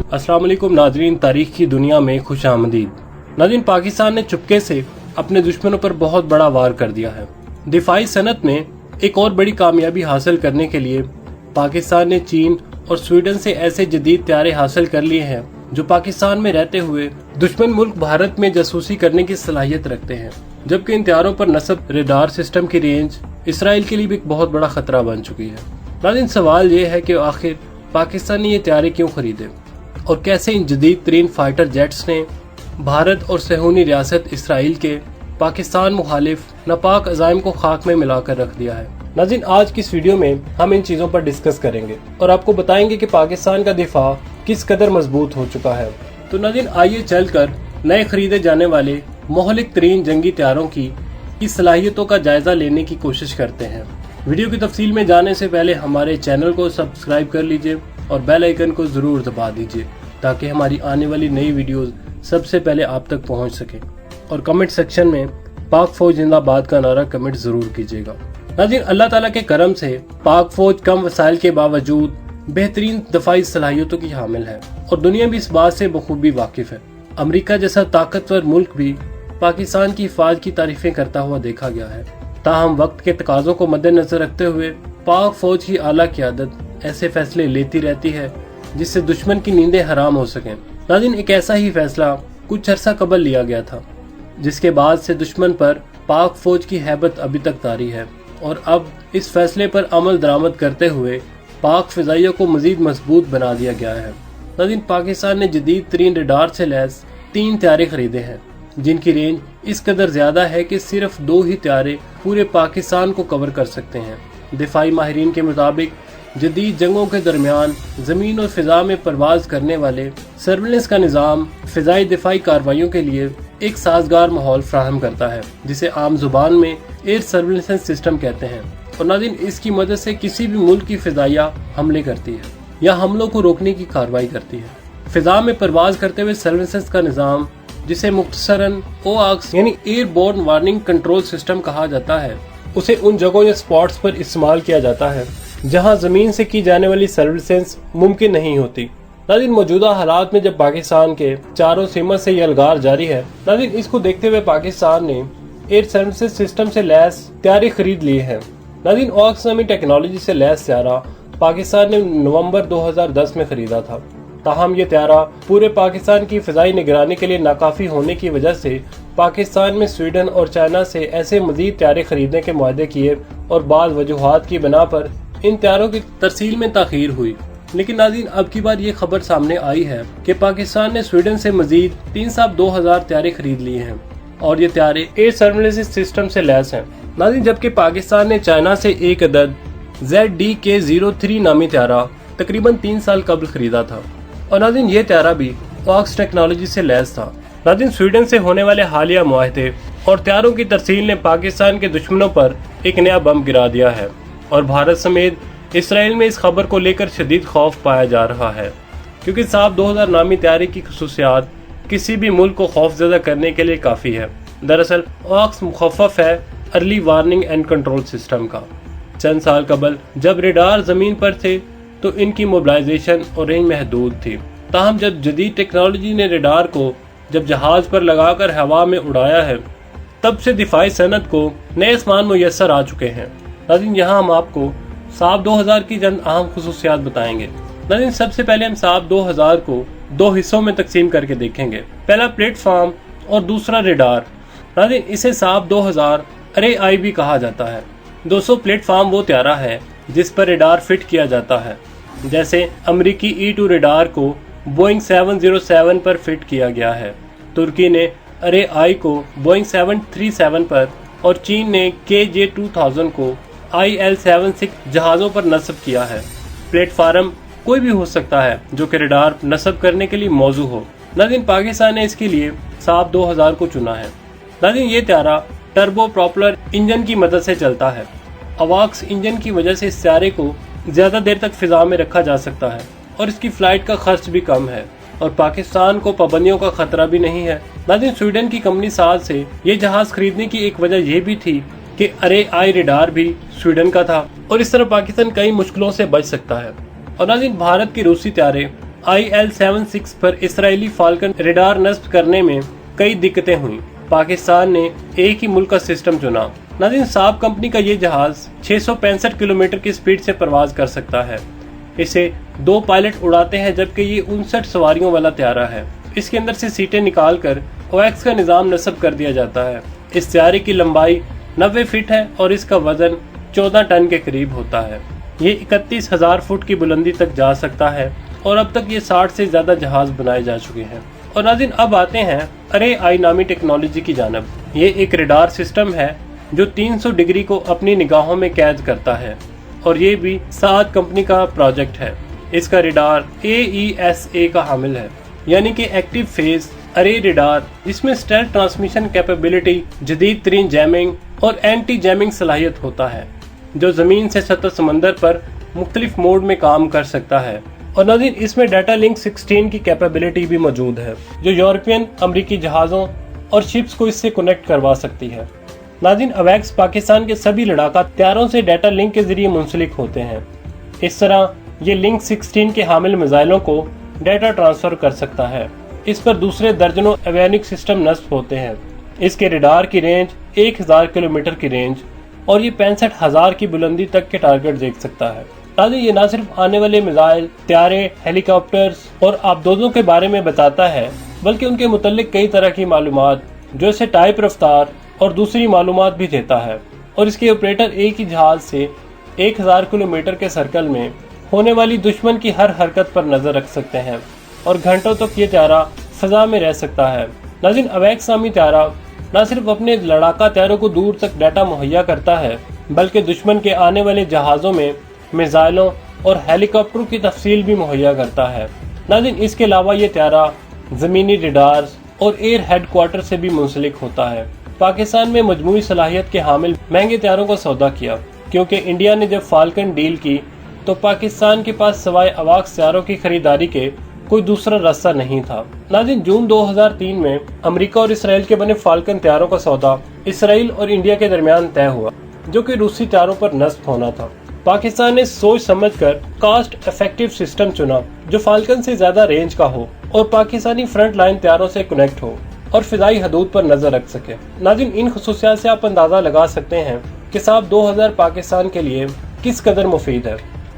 अस्सलाम वालेकुम नाज़रीन, तारीख की दुनिया में खुश आमदीद। नाज़रीन, पाकिस्तान ने चुपके से अपने दुश्मनों पर बहुत बड़ा वार कर दिया है। दिफाई सनत में एक और बड़ी कामयाबी हासिल करने के लिए पाकिस्तान ने चीन और स्वीडन से ऐसे जदीद त्यारे हासिल कर लिए हैं जो पाकिस्तान में रहते हुए दुश्मन मुल्क भारत में जासूसी करने की सलाहियत रखते हैं, जबकि इन त्यारों पर नस्ब रेडार सिस्टम की रेंज इसराइल के लिए भी एक बहुत बड़ा खतरा बन चुकी है। नाज़रीन, सवाल ये है कि आखिर पाकिस्तान ने ये त्यारे क्यों खरीदे और कैसे इन जदीद तरीन फाइटर जेट्स ने भारत और सहूनी रियासत इसराइल के पाकिस्तान मुखालिफ नापाक अज़ाइम को खाक में मिलाकर रख दिया है। नाज़रीन, आज की इस वीडियो में हम इन चीज़ों पर डिस्कस करेंगे और आपको बताएंगे कि पाकिस्तान का दिफा किस कदर मजबूत हो चुका है। तो नाज़रीन, आइए चलकर नए खरीदे जाने वाले मोहलिक तरीन जंगी त्यारों की सलाहियतों का जायजा लेने की कोशिश करते हैं। वीडियो की तफसील में जाने से पहले हमारे चैनल को सब्सक्राइब कर लीजिए और बेल आइकन को जरूर दबा दीजिए ताकि हमारी आने वाली नई वीडियोस सबसे पहले आप तक पहुंच सके। और कमेंट सेक्शन में पाक फौज जिंदाबाद का नारा कमेंट जरूर कीजिएगा। नाज़रीन, अल्लाह ताला के करम से पाक फौज कम वसाइल के बावजूद बेहतरीन दफाई सलाहियतों की हामिल है और दुनिया भी इस बात से बखूबी वाकिफ है। अमेरिका जैसा ताकतवर मुल्क भी पाकिस्तान की हिफाजत की तारीफें करता हुआ देखा गया है। ताहम वक्त के तकाज़ों को मद्देनजर रखते हुए पाक फौज की आला क़यादत ऐसे फैसले लेती रहती है जिससे दुश्मन की नींदें हराम हो सकें। नाज़रीन, एक ऐसा ही फैसला कुछ अरसा कबल लिया गया था जिसके बाद से दुश्मन पर पाक फौज की हैबत अभी तक तारी है और अब इस फैसले पर अमल दरामद करते हुए पाक फ़िज़ाइया को मज़ीद मजबूत बना दिया गया है। नाज़रीन, पाकिस्तान ने जदीद तरीन रेडार से लैस 3 त्यारे खरीदे हैं जिनकी रेंज इस कदर ज़्यादा है कि सिर्फ 2 ही त्यारे पूरे पाकिस्तान को कवर कर सकते हैं। दिफाई माहिरीन के मुताबिक जदीद जंगों के दरमियान ज़मीन और फ़िज़ा में परवाज करने वाले सर्विलेंस का निज़ाम फ़िज़ाई दिफाई कार्रवाइयों के लिए एक साजगार माहौल फ्राहम करता है जिसे आम जुबान में एयर सर्विलेंस सिस्टम कहते हैं। और नाज़रीन, इसकी मदद से किसी भी मुल्क की फ़िज़ाइया हमले करती है या हमलों को रोकने की कार्रवाई करती है। फ़िज़ा में परवाज करते हुए सर्विलेंस का निज़ाम, जिसे मुख्तसरन OARCS यानी एयरबोर्न वार्निंग कंट्रोल सिस्टम कहा जाता है, उसे उन जगहों या स्पॉट्स पर इस्तेमाल किया जाता है जहां जमीन से की जाने वाली सर्विलेंस मुमकिन नहीं होती। नाज़रीन, मौजूदा हालात में जब पाकिस्तान के चारों सीमा से ये अलगार जारी है, नाज़रीन, इसको देखते हुए पाकिस्तान ने एयर सर्विलेंस सिस्टम से लैस त्यारे खरीद लिए हैं। नाज़रीन, OARCS नामी टेक्नोलॉजी से लैस त्यारा पाकिस्तान ने नवंबर 2010 में खरीदा था। ताहम ये त्यारा पूरे पाकिस्तान की फ़िज़ाई निगरानी के लिए नाकाफ़ी होने की वजह से पाकिस्तान में स्वीडन और चाइना से ऐसे मज़ीद त्यारे खरीदने के मुआहदे किए और बाद वजूहात की बिना पर इन त्यारों की तरसील में ताख़ीर हुई। लेकिन नाज़रीन, अब की बार ये खबर सामने आई है कि पाकिस्तान ने स्वीडन से मज़ीद 3,20,000 त्यारे खरीद लिए हैं और ये त्यारे एयर सर्विलेंस सिस्टम से लैस हैं। नाज़रीन, जबकि पाकिस्तान ने चाइना से एक अदद ZDK-03 नामी त्यारा तकरीबन 3 साल कबल खरीदा था और नाज़रीन, ये त्यारा भी OARCS टेक्नोलॉजी से लैस था। नाज़रीन, स्वीडन से होने वाले हालिया मुआहदे और त्यारों की तरसील ने पाकिस्तान के दुश्मनों पर एक नया बम गिरा दिया है और भारत समेत इसराइल में इस खबर को लेकर शदीद खौफ पाया जा रहा है क्योंकि साब 2000 नामी त्यारे की खसूसियात किसी भी मुल्क को खौफजदा करने के लिए काफ़ी है। दरअसल OARCS मुखफ़फ़ है early warning and control system का। चंद साल कबल जब रेडार ज़मीन पर थे तो इनकी मोबिलाइजेशन और रेंज महदूद थी। ताहम जब जदीद टेक्नोलॉजी ने रेडार को जब जहाज़ पर लगाकर हवा में उड़ाया है, तब से दिफाई सनत को नए आसमान मुयस्सर आ चुके हैं। नाज़रीन, यहाँ हम आपको साब 2000 की चंद अहम खसूसियात बताएंगे। नाज़रीन, सबसे पहले हम साब 2000 को 2 हिस्सों में तकसीम करके देखेंगे। पहला प्लेटफॉर्म और दूसरा रेडार। नाज़रीन, इसे साब 2000 अरे आई भी कहा जाता है। 200 प्लेटफॉर्म वो त्यारा है जिस पर रेडार फिट किया जाता है। जैसे अमरीकी E2 रेडार को बोइंग 707 पर फिट किया गया है, तुर्की ने अरे आई को बोइंग 737 पर और चीन ने KJ-2000 को IL-76 जहाज़ों पर नस्ब किया है। प्लेटफार्म कोई भी हो सकता है जो कि रेडार नस्ब करने के लिए मौजू हो। नाज़रीन, पाकिस्तान ने इसके लिए साब 2000 को चुना है। नाज़रीन, ये त्यारा टर्बो प्रोपलर इंजन की मदद से चलता है। AWACS इंजन की वजह से इस त्यारे को ज़्यादा देर तक फिजा में रखा जा सकता है और इसकी फ़्लाइट का खर्च भी कम है और पाकिस्तान को पाबंदियों का खतरा भी नहीं है। नाज़रीन, स्वीडन की कंपनी साज से ये जहाज़ खरीदने की एक वजह यह भी थी कि अरे आई रेडार भी स्वीडन का था और इस तरह पाकिस्तान कई मुश्किलों से बच सकता है। और नाज़रीन, भारत के रूसी त्यारे IL-76 पर इसराइली फाल्कन रेडार नस्ब करने में कई दिक्कतें हुई। पाकिस्तान ने एक ही मुल्क का सिस्टम चुना। नाज़रीन, साब कंपनी का ये जहाज 665 किलोमीटर की स्पीड से परवाज कर सकता है। इसे 2 पायलट उड़ाते हैं, जबकि ये 59 सवारियों वाला त्यारा है। इसके अंदर से सीटें निकालकर कोएक्स का निज़ाम नस्ब कर दिया जाता है। इस त्यारे की लंबाई 90 फीट है और इसका वजन 14 टन के करीब होता है। ये 31,000 फुट की बुलंदी तक जा सकता है और अब तक ये 60 से ज़्यादा जहाज बनाए जा चुके हैं। और नाज़रीन, अब आते हैं अरे आई नामी टेक्नोलॉजी की जानब। ये एक रेडार सिस्टम है जो 300 डिग्री को अपनी निगाहों में कैद करता है और ये भी साद कंपनी का प्रोजेक्ट है। इसका रेडार AESA का हामिल है, यानी कि एक्टिव फेज अरे रेडार, जिसमें स्टेल्थ ट्रांसमिशन कैपेबिलिटी, जदीद तरीन जैमिंग और एंटी जैमिंग सलाहियत होता है, जो ज़मीन से सतह समंदर पर मुख्तलिफ मोड में काम कर सकता है। और नाज़रीन, इसमें डाटा लिंक 16 की कैपेबिलिटी भी मौजूद है, जो यूरोपियन अमरीकी जहाज़ों और शिप्स को इससे कनेक्ट करवा सकती है। नाज़रीन, अवैक्स पाकिस्तान के सभी लड़ाका त्यारों से डाटा लिंक के जरिए मुंसलिक होते हैं। इस तरह ये लिंक 16 के हामिल मिसाइलों को डाटा ट्रांसफर कर सकता है। इस पर दूसरे दर्जनों एवियोनिक सिस्टम नस्ब होते हैं। इसके रेडार की रेंज 1000 किलोमीटर की रेंज और ये 65,000 की बुलंदी तक के टारगेट देख सकता है। नाज़रीन, ये ना सिर्फ आने वाले मिसाइल, त्यारे, हेलीकॉप्टर्स और आबदोजों के बारे में बताता है, बल्कि उनके मुतल्लिक कई तरह की मालूमात, जो इसे टाइप, रफ्तार और दूसरी मालूमात भी देता है। और इसके ऑपरेटर एक ही जहाज से 1000 किलोमीटर के सर्कल में होने वाली दुश्मन की हर हरकत पर नजर रख सकते हैं और घंटों तक ये त्यारा फजा में रह सकता है। नाज़रीन, अवैक्स नामी त्यारा न सिर्फ अपने लड़ाका त्यारों को दूर तक डाटा मुहैया करता है, बल्कि दुश्मन के आने वाले जहाज़ों में मिसाइलों और हेलीकॉप्टरों की तफसील भी मुहैया करता है। नाज़रीन, इसके अलावा ये त्यारा ज़मीनी रेडार्स और एयर हेडक्वार्टर से भी मुंसलिक होता है। पाकिस्तान में मजमूई सलाहियत के हामिल महंगे त्यारों का सौदा किया, क्योंकि इंडिया ने जब फाल्कन डील की तो पाकिस्तान के पास सवाए अवाक्स त्यारों की खरीदारी के कोई दूसरा रास्ता नहीं था। नाज़रीन, जून 2003 में अमेरिका और इसराइल के बने फाल्कन त्यारों का सौदा इसराइल और इंडिया के दरमियान तय हुआ, जो कि रूसी त्यारों पर नस्ब होना था। पाकिस्तान ने सोच समझकर कास्ट इफेक्टिव सिस्टम चुना, जो फाल्कन से ज्यादा रेंज का हो और पाकिस्तानी फ्रंट लाइन त्यारों से कनेक्ट हो और फिजाई हदूद पर नजर रख सके। नाज़रीन, इन खुसूसियात से आप अंदाजा लगा सकते हैं कि साब 2000 पाकिस्तान के लिए किस कदर मुफीद है।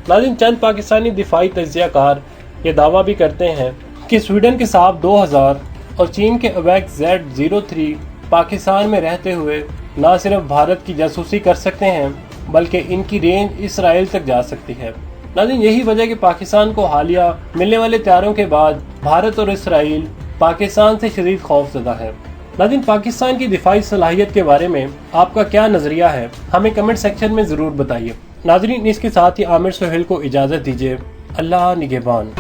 नाज़रीन, चंद पाकिस्तानी दिफाई तज्जियाकार ये दावा भी करते हैं कि स्वीडन के साब 2000 और चीन के अवैक्स Z03 पाकिस्तान में रहते हुए न सिर्फ भारत की जासूसी कर सकते हैं, बल्कि इनकी रेंज इसराइल तक जा सकती है। नाज़रीन, यही वजह कि पाकिस्तान को हालिया मिलने वाले त्यारों के बाद भारत और इसराइल पाकिस्तान से शदीद खौफज़दा है। नाज़रीन, पाकिस्तान की दिफाई सलाहियत के बारे में आपका क्या नज़रिया है, हमें कमेंट सेक्शन में ज़रूर बताइए। नाज़रीन, इसके साथ ही आमिर सोहेल को इजाज़त दीजिए। अल्लाह निगहबान।